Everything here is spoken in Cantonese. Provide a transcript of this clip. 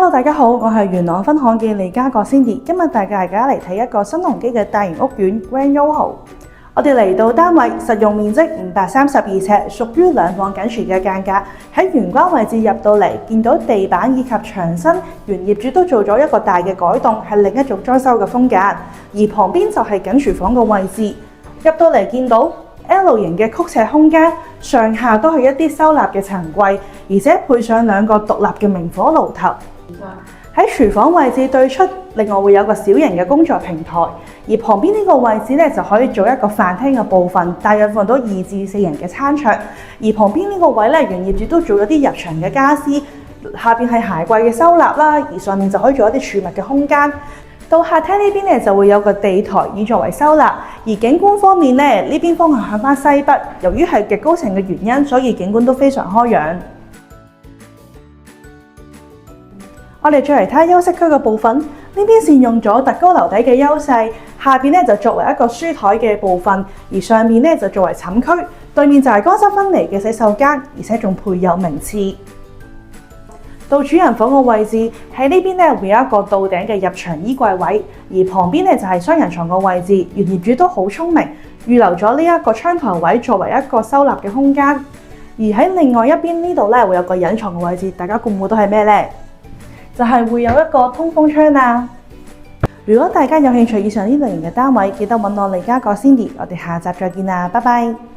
Hello， 大家好，我係元朗分行嘅利嘉閣 Cindy， 今日帶大家嚟睇一個新鴻基嘅大型屋苑 Grand YOHO。我哋嚟到單位，實用面積532尺，屬於兩房緊隨嘅間隔。喺玄關位置入到嚟，見到地板以及牆身，原業主都做咗一個大嘅改動，係另一種裝修嘅風格。而旁邊就係緊廚房嘅位置，入到嚟見到 L 型嘅曲斜空間，上下都係一啲收納嘅層櫃，而且配上兩個獨立嘅明火爐頭。喺廚房位置對出，另外會有個小型嘅工作平台，而旁邊呢個位置咧就可以做一個飯廳嘅部分，大約放到2至4人嘅餐桌。而旁邊呢個位咧，原業主都做咗啲入牆嘅家私，下邊係鞋櫃嘅收納啦，而上面就可以做一啲儲物嘅空間。到客廳呢邊咧就會有個地台以作為收納，而景觀方面咧，呢邊方向向翻西北，由於係極高層嘅原因，所以景觀都非常開揚。我哋再嚟睇下休息區嘅部分，呢邊善用咗特高樓底嘅優勢，下邊咧就作為一個書台嘅部分，而上面咧就作為寢區，對面就係乾濕分離嘅洗手間，而且仲配有名廁。到主人房嘅位置喺呢邊咧會有一個到頂嘅入牆衣櫃位，而旁邊咧就係雙人床嘅位置。原業主都好聰明，預留咗呢一個窗台位作為一個收納嘅空間。而喺另外一邊呢度咧會有個隱藏嘅位置，大家估唔估到係咩呢？就係會有一個通風窗啊！如果大家有興趣以上呢類型嘅單位，記得揾我利嘉閣 Cindy，我哋下集再見啦，拜拜。